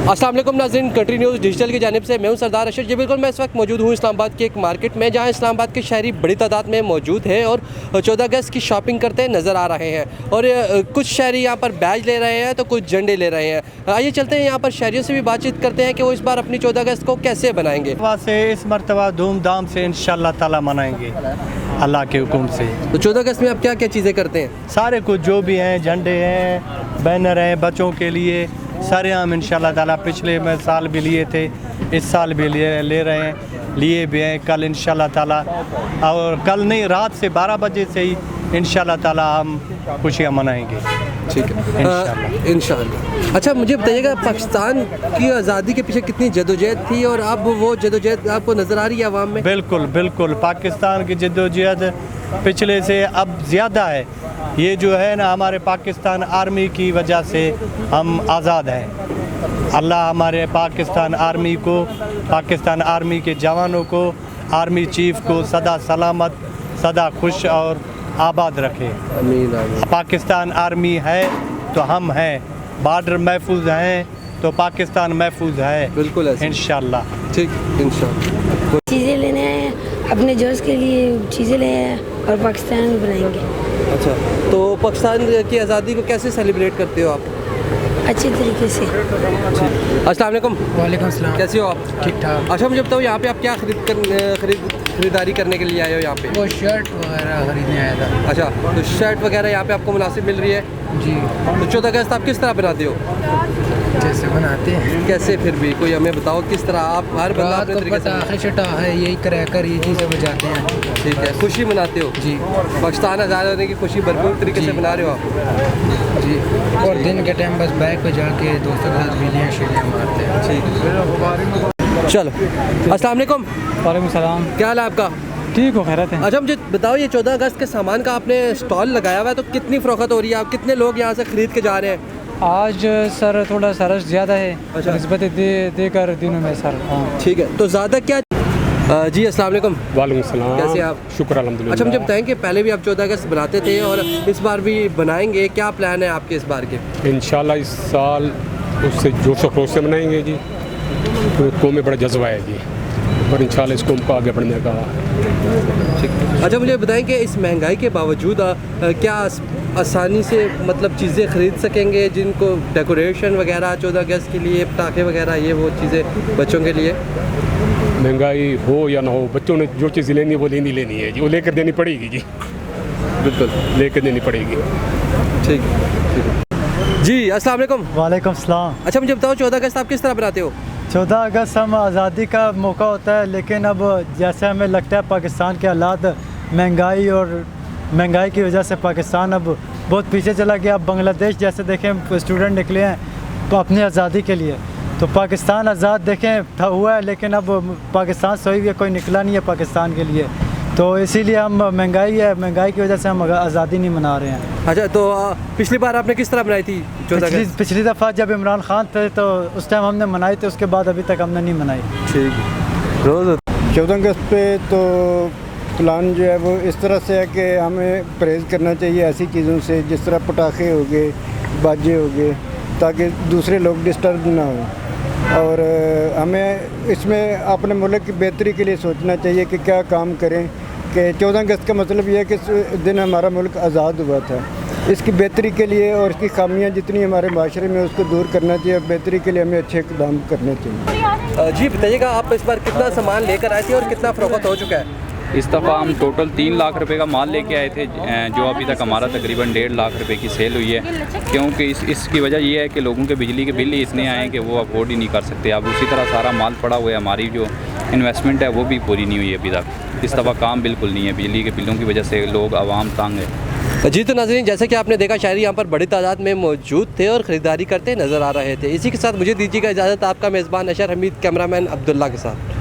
अस्सलाम वालेकुम नाज़रीन, कंट्री न्यूज़ डिजिटल की जानिब से मैं हूं सरदार अरशद। जी बिल्कुल, मैं इस वक्त मौजूद हूं इस्लामाबाद के एक मार्केट में, जहां इस्लामाबाद के शहरी बड़ी तादाद में मौजूद हैं और 14 अगस्त की शॉपिंग करते नज़र आ रहे हैं। और कुछ शहरी यहां पर बैज ले रहे हैं तो कुछ झंडे ले रहे हैं। आइए चलते हैं यहां पर शहरियों से भी बातचीत करते हैं कि वो इस बार अपनी 14 अगस्त को कैसे बनाएंगे। से इस मरतबा धूमधाम से इंशाअल्लाह ताला मनाएंगे अल्लाह के हुक्म से। तो 14 अगस्त में आप क्या क्या चीज़ें करते हैं? सारे कुछ जो भी हैं, झंडे हैं, बैनर हैं बच्चों के लिए, सारे हम इंशाअल्लाह ताला पिछले साल भी लिए थे, इस साल भी ले रहे हैं, लिए भी हैं। कल इंशाअल्लाह ताला, और कल नहीं, रात से 12 बजे से ही इंशाअल्लाह ताला हम खुशियाँ मनाएंगे। ठीक है, इंशाअल्लाह। अच्छा, मुझे बताइएगा, पाकिस्तान की आज़ादी के पीछे कितनी जदोजहद थी और अब वो जदोजहद आपको नज़र आ रही है आवाम में? बिल्कुल बिल्कुल, पाकिस्तान की जदोजहद पिछले से अब ज़्यादा है। ये जो है ना, हमारे पाकिस्तान आर्मी की वजह से हम आज़ाद हैं। अल्लाह हमारे पाकिस्तान आर्मी को, पाकिस्तान आर्मी के जवानों को, आर्मी चीफ़ को सदा सलामत, सदा खुश और आबाद रखे। पाकिस्तान आर्मी है तो हम हैं, बॉर्डर महफूज हैं तो पाकिस्तान महफूज है। बिल्कुल इंशाअल्लाह। ठीक, इंशाअल्लाह। चीज़ें लेने हैं अपने जोश के लिए, चीज़ें ले हैं और पाकिस्तान में बनाएंगे। अच्छा, तो पाकिस्तान की आज़ादी को कैसे सेलिब्रेट करते हो आप? अच्छे तरीके से। अस्सलाम वालेकुम। वालेकुम सलाम। कैसे हो आप? ठीक ठाक। अच्छा, मुझे बताओ, यहाँ पे आप क्या खरीदारी करने के लिए आए हो यहाँ पे? वो शर्ट वगैरह खरीदने आया था। अच्छा, तो शर्ट वगैरह यहाँ पे आपको मुनासिब मिल रही है? जी। तो 14 अगस्त आप किस तरह बनाते हो? जैसे बनाते हैं। कैसे? फिर भी कोई हमें बताओ किस तरह। आप हर बंदा रात अपने को तरीके से पटाखे शटाखे यही क्रैकर ये चीज़ें बजाते हैं। ठीक है, खुशी मनाते हो? जी। पाकिस्तान आज़ाद होने की खुशी भरपूर तरीके से मना रहे हो आप? जी। और दिन के टाइम बस बाइक पे जाके दोस्तों के साथ बिलियाँ शिलियाँ मारते हैं। ठीक, चलो। अस्सलाम वालेकुम। वालेकुम सलाम। क्या हाल है आपका? ठीक हो, खैरत है। अच्छा, मुझे बताओ, ये 14 अगस्त के सामान का आपने स्टॉल लगाया हुआ है, तो कितनी फ़रोख्त हो रही है? आप कितने लोग यहाँ से ख़रीद के जा रहे हैं? आज सर थोड़ा सरस ज़्यादा है। अच्छा। निस्बत देकर दिनों में सर। हाँ, ठीक है, तो ज़्यादा क्या? जी अस्सलाम वालेकुम। वालेकुम सलाम। कैसे आप? शुक्र अल्हम्दुलिल्लाह। अच्छा, मुझे बताएं कि पहले भी आप 14 अगस्त बनाते थे और इस बार भी बनाएंगे, क्या प्लान है आपके इस बार के? इंशाल्लाह इस साल उससे जोश व खरोश से मनाएंगे जी। तो कौम में बड़ा जज्बा है जी, और इंशाल्लाह इस कौम को आगे बढ़ने का। ठीक। अच्छा, मुझे बताएं कि इस महंगाई के बावजूद क्या आसानी से मतलब चीज़ें ख़रीद सकेंगे, जिनको डेकोरेशन वगैरह 14 अगस्त के लिए, पटाखे वगैरह, ये वो चीज़ें बच्चों के लिए? महंगाई हो या ना हो, बच्चों ने जो चीज़ लेनी है वो लेनी है जी, वो लेकर देनी पड़ेगी जी। बिल्कुल, लेकर देनी पड़ेगी। ठीक जी। अस्सलाम वालेकुम। वालेकुम सलाम। अच्छा, मुझे बताओ, 14 अगस्त आप किस तरह बनाते हो? 14 अगस्त हम आज़ादी का मौका होता है, लेकिन अब जैसे हमें लगता है पाकिस्तान के हालात, महंगाई की वजह से पाकिस्तान अब बहुत पीछे चला गया। अब बांग्लादेश जैसे देखें स्टूडेंट निकले हैं तो अपनी आज़ादी के लिए, तो पाकिस्तान आज़ाद देखें हुआ है, लेकिन अब पाकिस्तान सोई हुई है, कोई निकला नहीं है पाकिस्तान के लिए। तो इसीलिए हम महंगाई की वजह से हम आज़ादी नहीं मना रहे हैं। अच्छा, तो पिछली बार आपने किस तरह बनाई थी 14 अगस्त? पिछली दफ़ा जब इमरान खान थे तो उस टाइम हमने मनाई थी, उसके बाद अभी तक हमने नहीं मनाई। ठीक। रोज़ 14 अगस्त पे तो प्लान जो है वो इस तरह से है कि हमें परहेज़ करना चाहिए ऐसी चीज़ों से, जिस तरह पटाखे हो गए, बाजे हो गए, ताकि दूसरे लोग डिस्टर्ब ना हो। और हमें इसमें अपने मुल्क की बेहतरी के लिए सोचना चाहिए कि क्या काम करें। कि 14 अगस्त का मतलब ये है कि इस दिन हमारा मुल्क आज़ाद हुआ था, इसकी बेहतरी के लिए और इसकी खामियां जितनी हमारे माशरे में, उसको दूर करना चाहिए। बेहतरी के लिए हमें अच्छे इक़दाम करने चाहिए। जी बताइएगा, आप इस बार कितना सामान लेकर आए थे और कितना फ़रोख्त हो चुका है? इस दफ़ा हम टोटल 3 लाख रुपए का माल लेके आए थे, जो अभी तक हमारा तकरीबन 1.5 लाख रुपए की सेल हुई है। क्योंकि इसकी वजह ये है कि लोगों के बिजली के बिल ही इतने आए हैं कि वो अफोर्ड ही नहीं कर सकते। अब उसी तरह सारा माल पड़ा हुआ है, हमारी जो इन्वेस्टमेंट है वो भी पूरी नहीं हुई अभी तक। इस दफ़ा काम बिल्कुल नहीं है, बिजली के बिलों की वजह से लोग आवाम तंग है। जी, तो नाज़रीन, जैसे कि आपने देखा, शहरी यहाँ पर बड़ी तादाद में मौजूद थे और ख़रीदारी करते नज़र आ रहे थे। इसी के साथ मुझे दीजिएगा इजाज़त, आपका मेज़बान अशर हमीद, कैमरामैन अब्दुल्ला के साथ।